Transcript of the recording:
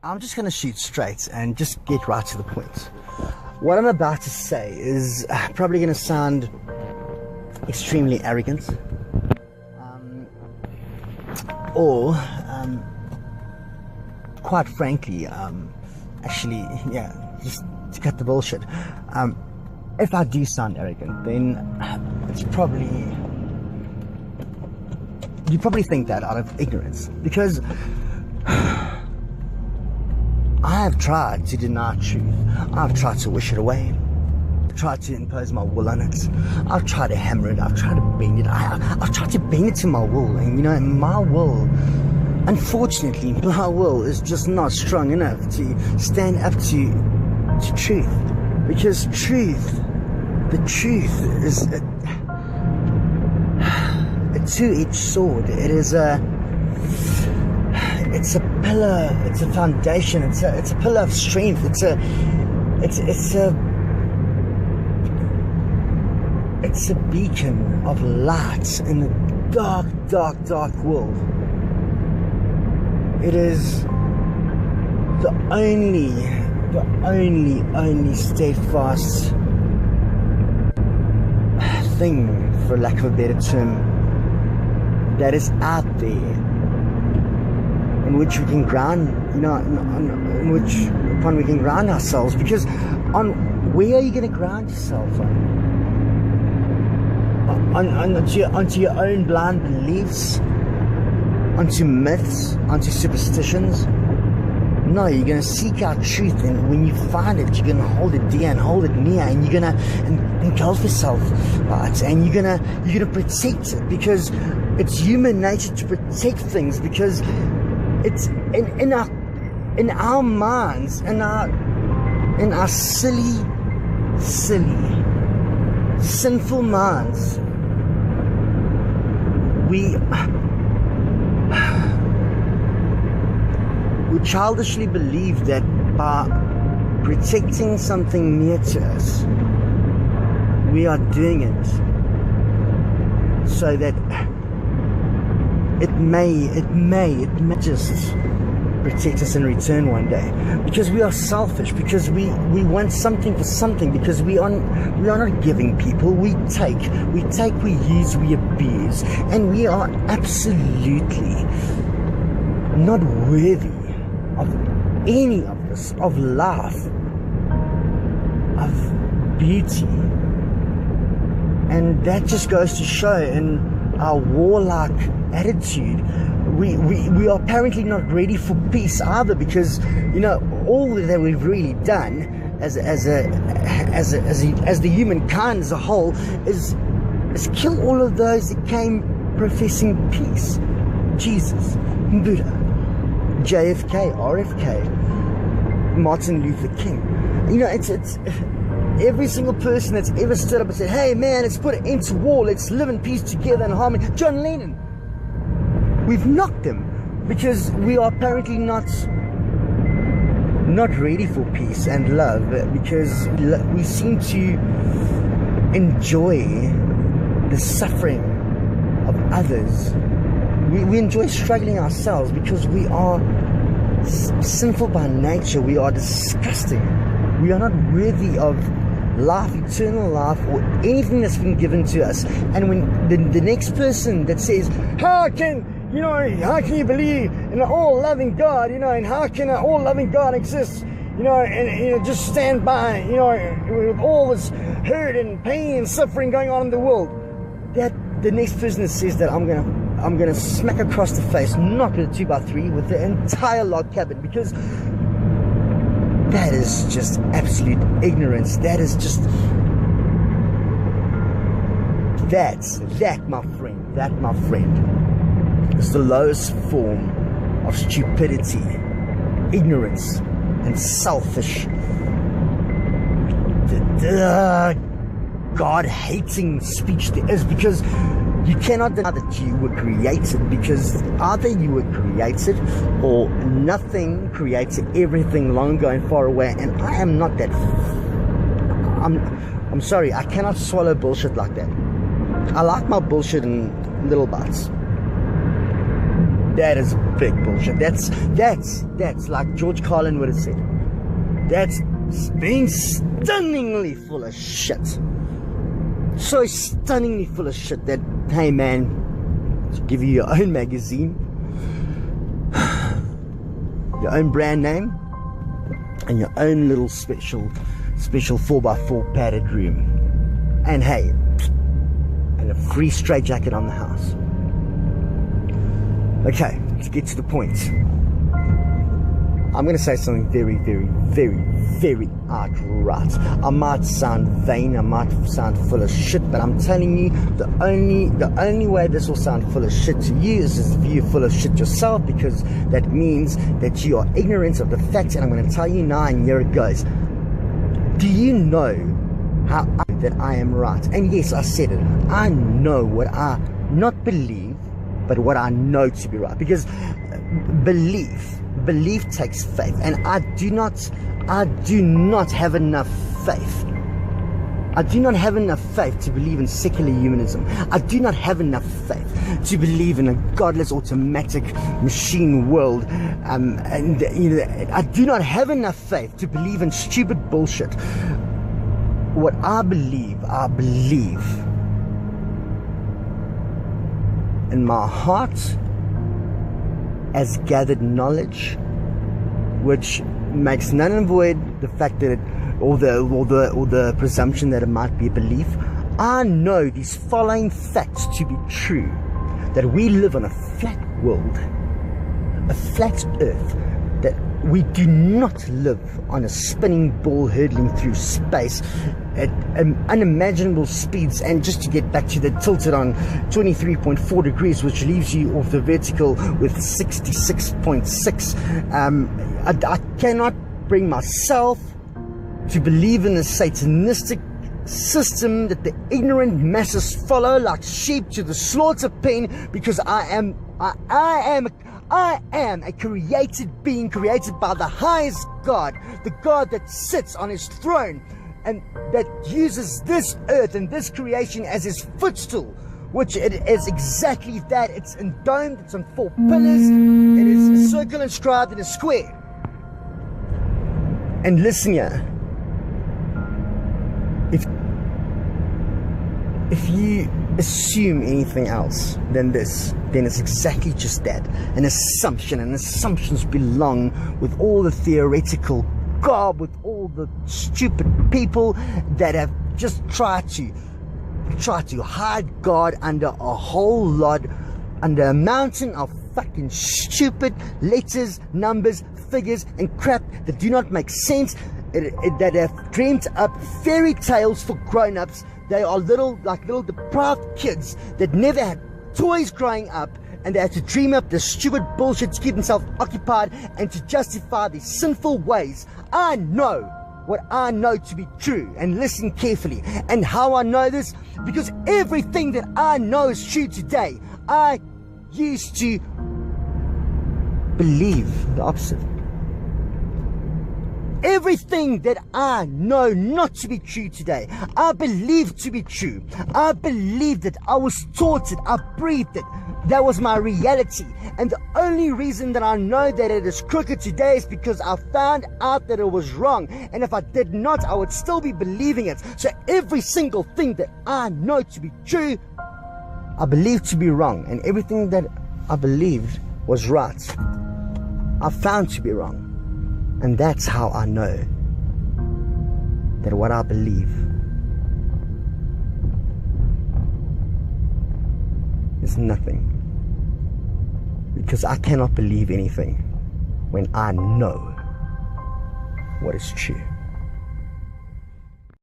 I'm just going to shoot straight and just get right to the point. What I'm about to say is probably going to sound extremely arrogant, or quite frankly, actually, yeah, just to cut the bullshit. If I do sound arrogant, then it's probably, you probably think that out of ignorance, because I have tried to deny truth. I've tried to wish it away. I've tried to impose my will on it. I've tried to hammer it. I've tried to bend it. I've tried to bend it to my will. And my will, unfortunately, my will is just not strong enough to stand up to truth. Because the truth is a two-edged sword. It's a pillar, it's a foundation, it's a pillar of strength, it's a beacon of light in a dark world. It is the only steadfast thing, for lack of a better term, that is out there, in which we can ground, upon we can ground ourselves. Because where are you going to ground yourself onto your own blind beliefs, onto myths, onto superstitions? No, you're going to seek out truth, and when you find it, you're going to hold it dear and hold it near, and you're going to engulf yourself, right? And you're going to protect it, because it's human nature to protect things, because it's in our minds, in our silly, sinful minds, we childishly believe that by protecting something near to us, we are doing it so that it may just protect us in return one day. Because we are selfish, because we want something for something, because we are not giving people. We take, we use, we abuse, and we are absolutely not worthy of any of this, of life, of beauty. And that just goes to show in our warlike attitude, we are apparently not ready for peace either, because all that we've really done as the humankind as a whole is kill all of those that came professing peace. Jesus, Buddha, JFK, RFK, Martin Luther King. It's every single person that's ever stood up and said, hey man, let's put an end to war, let's live in peace together and harmony. John Lennon. We've knocked them because we are apparently not ready for peace and love, because we seem to enjoy the suffering of others. We enjoy struggling ourselves because we are sinful by nature. We are disgusting. We are not worthy of life, eternal life, or anything that's been given to us. And when the next person that says, how can you believe in an all-loving God, and how can an all-loving God exist, and just stand by, with all this hurt and pain and suffering going on in the world, that the next person that says that, I'm gonna smack across the face, knock it 2x3 with the entire log cabin, because that is just absolute ignorance. That is just that my friend is the lowest form of stupidity, ignorance, and selfish, God-hating speech there is, because you cannot deny that you were created, because either you were created or nothing created everything long ago and far away. And I am not that. I'm sorry, I cannot swallow bullshit like that. I like my bullshit in little bites. That is big bullshit. That's like George Carlin would have said. That's being stunningly full of shit. So stunningly full of shit that, hey man, to give you your own magazine, your own brand name, and your own little special 4x4 padded room, and hey, and a free straight jacket on the house. Okay, to get to the point, I'm going to say something very, very, very, very outright. I might sound vain, I might sound full of shit, but I'm telling you, the only way this will sound full of shit to you is if you're full of shit yourself, because that means that you are ignorant of the facts. And I'm going to tell you now, and here it goes. Do you know how that I am right? And yes, I said it. I know what I not believe, but what I know to be right. Because belief takes faith, and I do not have enough faith. I do not have enough faith to believe in secular humanism. I do not have enough faith to believe in a godless automatic machine world. And you know, I do not have enough faith to believe in stupid bullshit. What I believe in my heart as gathered knowledge, which makes none and void the fact that or the presumption that it might be a belief. I know these following facts to be true: that we live on a flat world, a flat earth, that we do not live on a spinning ball hurtling through space at unimaginable speeds. And just to get back to the tilted on 23.4 degrees, which leaves you off the vertical with 66.6. I cannot bring myself to believe in the satanistic system that the ignorant masses follow like sheep to the slaughter pen, because I am a created being, created by the highest God, the God that sits on his throne and that uses this earth and this creation as his footstool, which it is exactly that. It's domed, it's on 4 pillars, it is a circle inscribed in a square. And listen here, if you assume anything else than this, then it's exactly just that, an assumption. And assumptions belong with all the theoretical garb, with all the stupid people that have just tried to hide God under a whole lot, under a mountain of fucking stupid letters, numbers, figures, and crap that do not make sense, that have dreamed up fairy tales for grown-ups. They are little deprived kids that never had toys growing up, and they have to dream up this stupid bullshit to keep themselves occupied and to justify their sinful ways. I know what I know to be true, and listen carefully. And how I know this? Because everything that I know is true today, I used to believe the opposite. Everything that I know not to be true today, I believe to be true. I believed it. I was taught it. I breathed it. That was my reality. And the only reason that I know that it is crooked today is because I found out that it was wrong. And if I did not, I would still be believing it. So every single thing that I know to be true, I believe to be wrong. And everything that I believed was right, I found to be wrong. And that's how I know that what I believe is nothing. Because I cannot believe anything when I know what is true.